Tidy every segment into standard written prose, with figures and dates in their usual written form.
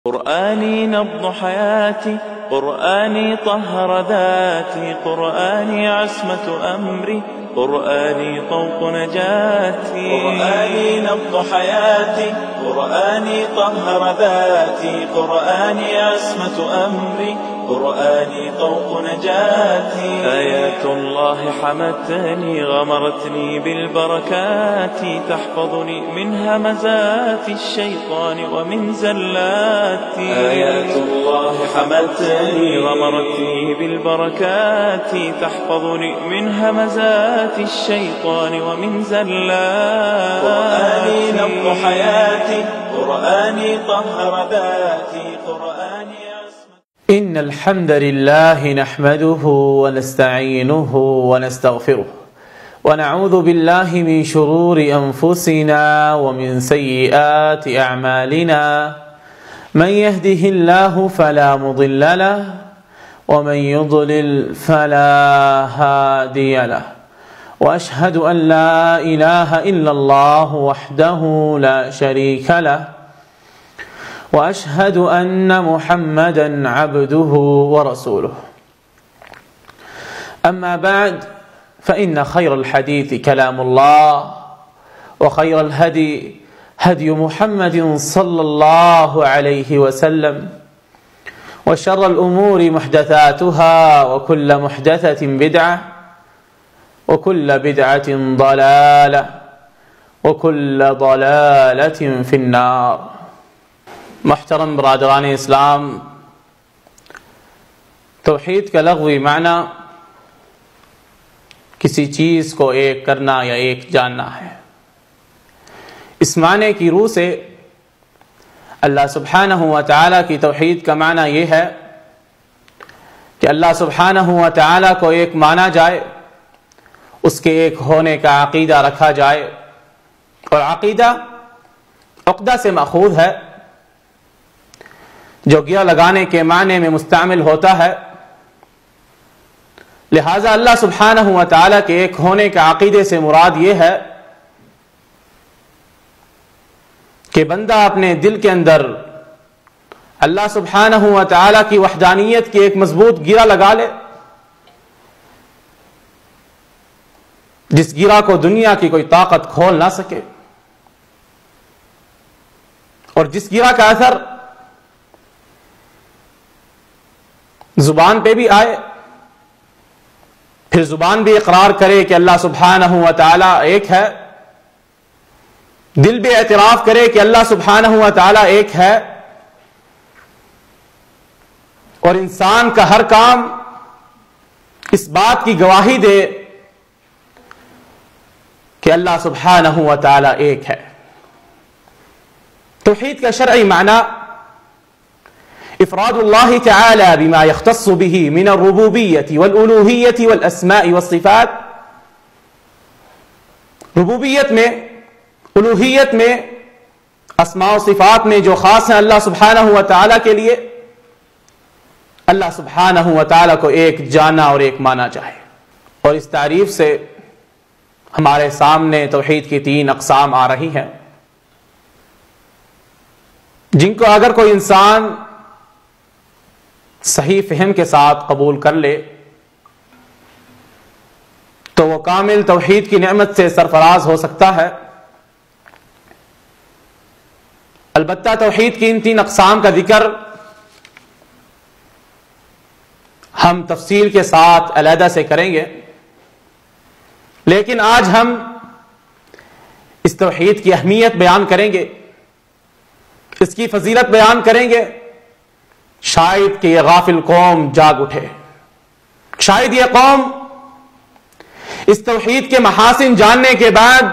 قرآني نبض حياتي، قرآني طهر ذاتي، قرآني عصمة أمري، قرآني طوق نجاتي. قرآني نبض حياتي، قرآني طهر ذاتي، قرآني عصمة أمري، قرآني طوق نجاتي. آيات الله حمتني غمرتني بالبركات، تحفظني من همزات الشيطان ومن زلاتي. آيات الله حمتني غمرتني بالبركات، تحفظني من همزات الشيطان ومن زلاتي. قرآني نبض حياتي، قرآني طهر ذاتي، قرآني إن الحمد لله نحمده ونستعينه ونستغفره ونعوذ بالله من شرور أنفسنا ومن سيئات أعمالنا، من يهده الله فلا مضل له ومن يضلل فلا هادي له، وأشهد أن لا إله إلا الله وحده لا شريك له، وأشهد أن محمدًا عبده ورسوله. أما بعد، فإن خير الحديث كلام الله، وخير الهدي هدي محمد صلى الله عليه وسلم، وشر الأمور محدثاتها، وكل محدثة بدعة، وكل بدعة ضلالة، وكل ضلالة في النار. محترم برادران اسلام، توحید کا لغوی معنی کسی چیز کو ایک کرنا یا ایک جاننا ہے۔ اس معنی کی روح سے اللہ سبحانہ و تعالیٰ کی توحید کا معنی یہ ہے کہ اللہ سبحانہ و تعالیٰ کو ایک مانا جائے، اس کے ایک ہونے کا عقیدہ رکھا جائے، اور عقیدہ عقدہ سے ماخوذ ہے جو گرہ لگانے کے معنی میں مستعمل ہوتا ہے، لہذا اللہ سبحانہ و تعالیٰ کے ایک ہونے کا عقیدے سے مراد یہ ہے کہ بندہ اپنے دل کے اندر اللہ سبحانہ و تعالیٰ کی وحدانیت کی ایک مضبوط گرہ لگا لے، جس گرہ کو دنیا کی کوئی طاقت کھول نہ سکے، اور جس گرہ کا اثر زبان پہ بھی آئے، پھر زبان بھی اقرار کرے کہ اللہ سبحانہ و تعالیٰ ایک ہے، دل بھی اعتراف کرے کہ اللہ سبحانہ و تعالیٰ ایک ہے، اور انسان کا ہر کام اس بات کی گواہی دے کہ اللہ سبحانہ و تعالیٰ ایک ہے۔ توحید کا شرعی معنی افراد اللہ تعالی بما يختص به من الربوبیت والالوہیت والاسماء والصفات۔ ربوبیت میں، الوہیت میں، اسماء و صفات میں جو خاص ہیں اللہ سبحانہ و تعالیٰ کے لیے، اللہ سبحانہ و تعالیٰ کو ایک جانا اور ایک مانا جائے۔ اور اس تعریف سے ہمارے سامنے توحید کی تین اقسام آ رہی ہیں، جن کو اگر کوئی انسان صحیح فہم کے ساتھ قبول کر لے تو وہ کامل توحید کی نعمت سے سرفراز ہو سکتا ہے۔ البتہ توحید کی ان تین اقسام کا ذکر ہم تفصیل کے ساتھ علیحدہ سے کریں گے، لیکن آج ہم اس توحید کی اہمیت بیان کریں گے، اس کی فضیلت بیان کریں گے، شاید کہ یہ غافل قوم جاگ اٹھے، شاید یہ قوم اس توحید کے محاسن جاننے کے بعد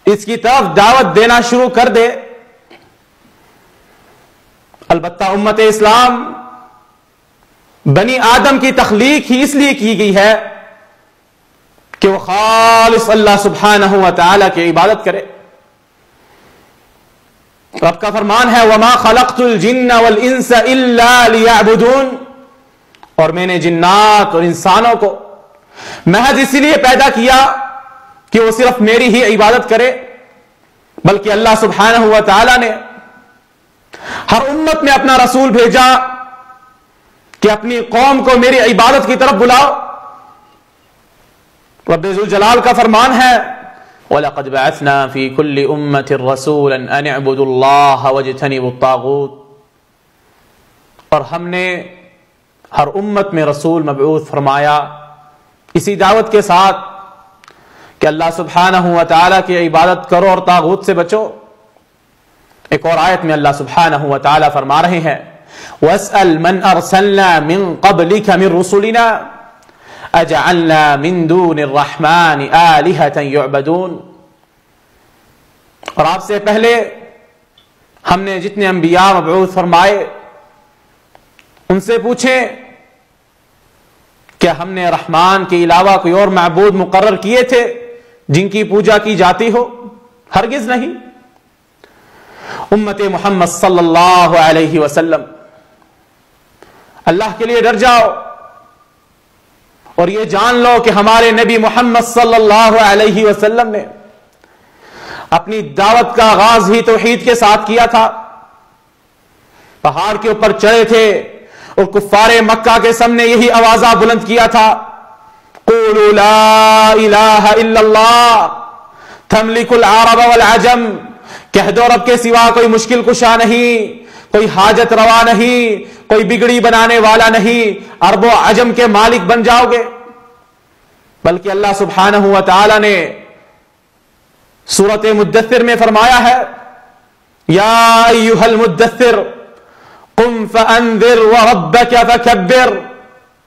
اس کی طرف دعوت دینا شروع کر دے۔ البتہ امت اسلام بنی آدم کی تخلیق ہی اس لیے کی گئی ہے کہ وہ خالص اللہ سبحانہ و تعالیٰ کی عبادت کرے۔ رب کا فرمان ہے وَمَا خَلَقْتُ الْجِنَّ وَالْإِنسَ إِلَّا لِيَعْبُدُونَ، اور میں نے جنات اور انسانوں کو محض اسی لیے پیدا کیا کہ وہ صرف میری ہی عبادت کرے، بلکہ اللہ سبحانہ و تعالیٰ نے ہر امت میں اپنا رسول بھیجا کہ اپنی قوم کو میری عبادت کی طرف بلاؤ. رب ذوالجلال کا فرمان ہے وَلَقَدْ بَعَثْنَا فِي كُلِّ أُمَّةٍ رَسُولًا أَنِ اعْبُدُوا اللَّهَ وَاجْتَنِبُوا الطَّاغُوتَ. اور ہم نے ہر امت میں رسول مبعوث فرمایا اسی دعوت کے ساتھ کہ اللہ سبحانہ و تعالیٰ کی عبادت کرو اور طاغوت سے بچو. ایک اور آیت میں اللہ سبحانہ و تعالیٰ فرما رہے ہیں وَاسْأَلْ مَنْ أَرْسَلْنَا مِنْ قَبْلِكَ مِنْ رُسُلِنَا أَجْعَلْنَا مِنْ دُونِ الرَّحْمَنِ آلِهَةً يُعْبَدُونَ. اور آپ سے پہلے ہم نے جتنے انبیاء مبعوث فرمائے ان سے پوچھیں کیا ہم نے رحمان کے علاوہ کوئی اور معبود مقرر کیے تھے جن کی پوجا کی جاتی ہو؟ ہرگز نہیں. امت محمد صلی اللہ علیہ وسلم اللہ کے لیے ڈر جاؤ اور یہ جان لو کہ ہمارے نبی محمد صلی اللہ علیہ وسلم نے اپنی دعوت کا آغاز ہی توحید کے ساتھ کیا تھا. پہاڑ کے اوپر چڑھے تھے اور کفار مکہ کے سامنے یہی آوازہ بلند کیا تھا قولوا لا الہ الا اللہ تملک العرب والعجم. کہہ دو رب کے سوا کوئی مشکل کشا نہیں، کوئی حاجت روا نہیں، کوئی بگڑی بنانے والا نہیں، عرب و عجم کے مالک بن جاؤ گے. بلکہ اللہ سبحانہ و تعالی نے سورۃ مدثر میں فرمایا ہے یا ایھا المدثر قم فانذر وربک فکبر.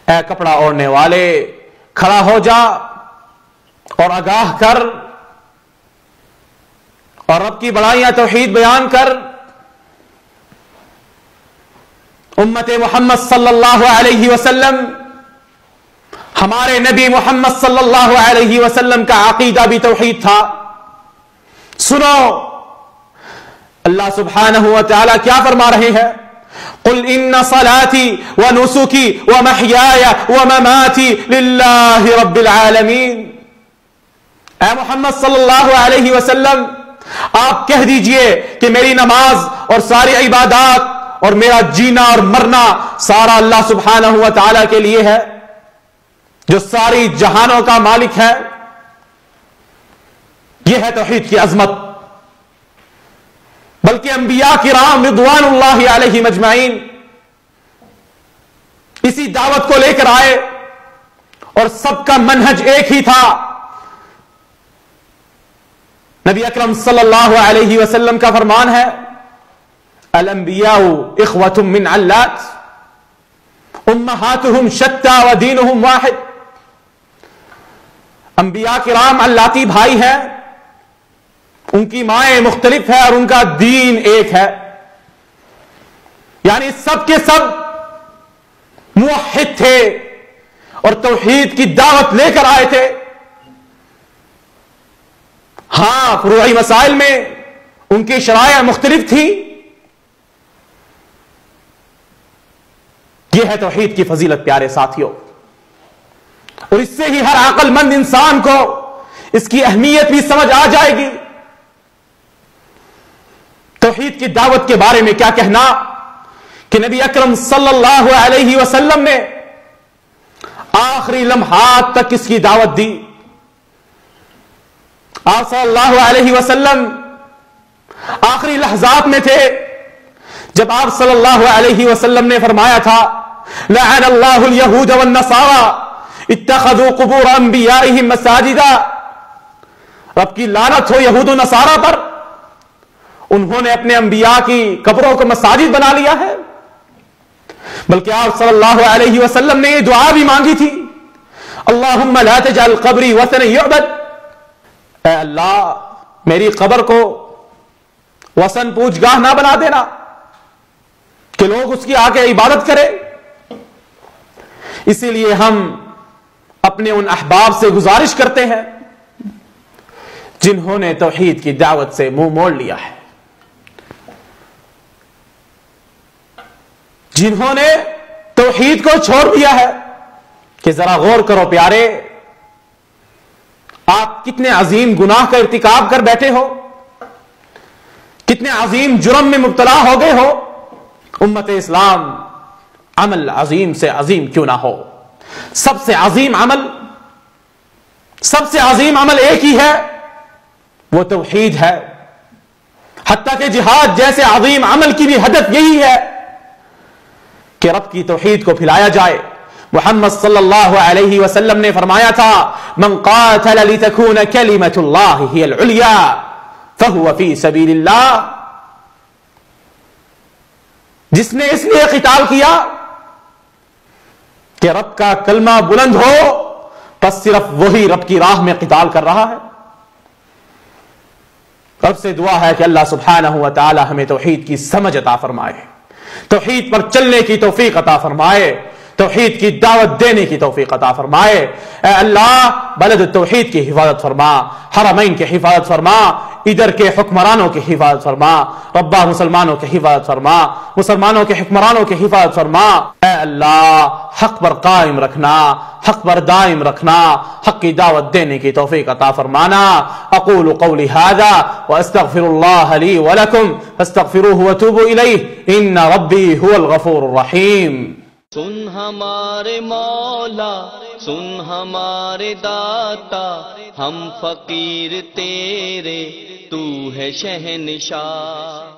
اے کپڑا اوڑھنے والے کھڑا ہو جا اور آگاہ کر اور رب کی بڑائیاں توحید بیان کر. امت محمد صلی اللہ علیہ وسلم ہمارے نبی محمد صلی اللہ علیہ وسلم کا عقیدہ بھی توحید تھا. سنو اللہ سبحانہ و تعالی کیا فرما رہے ہیں قل ان صلاتي ونسكي ومحياي ومماتي لله رب العالمین. اے محمد صلی اللہ علیہ وسلم آپ کہہ دیجئے کہ میری نماز اور ساری عبادات اور میرا جینا اور مرنا سارا اللہ سبحانہ و تعالی کے لیے ہے جو ساری جہانوں کا مالک ہے. یہ ہے توحید کی عظمت. بلکہ انبیاء کرام رضوان اللہ علیہم اجمعین اسی دعوت کو لے کر آئے اور سب کا منہج ایک ہی تھا. نبی اکرم صلی اللہ علیہ وسلم کا فرمان ہے الانبیاء اخوۃ من علات امہاتہم شتیٰ ودینہم واحد. انبیاء کرام علاتی بھائی ہیں، ان کی مائیں مختلف ہے اور ان کا دین ایک ہے. یعنی سب کے سب موحد تھے اور توحید کی دعوت لے کر آئے تھے. ہاں فروعی مسائل میں ان کی شرائع مختلف تھی. یہ ہے توحید کی فضیلت پیارے ساتھیوں، اور اس سے ہی ہر عقل مند انسان کو اس کی اہمیت بھی سمجھ آ جائے گی. توحید کی دعوت کے بارے میں کیا کہنا کہ نبی اکرم صلی اللہ علیہ وسلم نے آخری لمحات تک اس کی دعوت دی. آپ صلی اللہ علیہ وسلم آخری لحظات میں تھے جب آپ صلی اللہ علیہ وسلم نے فرمایا تھا لعن اللہ الیہود والنصارى اتخذوا قبور انبیائہم مساجدا. رب کی لعنت ہو یہود و نصارہ پر، انہوں نے اپنے انبیاء کی قبروں کو مساجد بنا لیا ہے. بلکہ آپ صلی اللہ علیہ وسلم نے یہ دعا بھی مانگی تھی اللہم لا تجعل قبری وثنا یعبد. اے اللہ میری قبر کو وثن پوج گاہ نہ بنا دینا کہ لوگ اس کی آگے عبادت کریں. اسی لیے ہم اپنے ان احباب سے گزارش کرتے ہیں جنہوں نے توحید کی دعوت سے منہ موڑ لیا ہے، جنہوں نے توحید کو چھوڑ دیا ہے، کہ ذرا غور کرو پیارے، آپ کتنے عظیم گناہ کا ارتکاب کر بیٹھے ہو، کتنے عظیم جرم میں مبتلا ہو گئے ہو. امت اسلام عمل عظیم سے عظیم کیوں نہ ہو، سب سے عظیم عمل ایک ہی ہے، وہ توحید ہے۔ حتیٰ کہ جہاد جیسے عظیم عمل کی بھی ہدف یہی ہے کہ رب کی توحید کو پھیلایا جائے۔ محمد صلی اللہ علیہ وسلم نے فرمایا تھا من قاتل لتكون كلمة الله هي العليا فهو في سبيل اللہ، جس نے اس لیے قتال کیا کہ رب کا کلمہ بلند ہو، بس صرف وہی رب کی راہ میں قتال کر رہا ہے۔ رب سے دعا ہے کہ اللہ سبحانہ و تعالی ہمیں توحید کی سمجھ عطا فرمائے، توحید پر چلنے کی توفیق عطا فرمائے، توحید کی دعوت دینے کی توفیق عطا فرمائے۔ اے اللہ بلد توحید کی حفاظت فرما، حرمین کی حفاظت فرما، ادھر کے حکمرانوں کی حفاظت فرما، ربا مسلمانوں کی حفاظت فرما، مسلمانوں کے حکمرانوں کی حفاظت فرما۔ اے اللہ حق پر قائم رکھنا، حق پر دائم رکھنا، حق کی دعوت دینے کی توفیق عطا فرمانا۔ اقول قولی ھذا واستغفر اللہ لی ولکم فاستغفروہ وتوبوا الیہ ان ربی ھو الغفور الرحیم۔ سن ہمارے مولا، سن ہمارے داتا، ہم فقیر تیرے، تو ہے شہنشاہ۔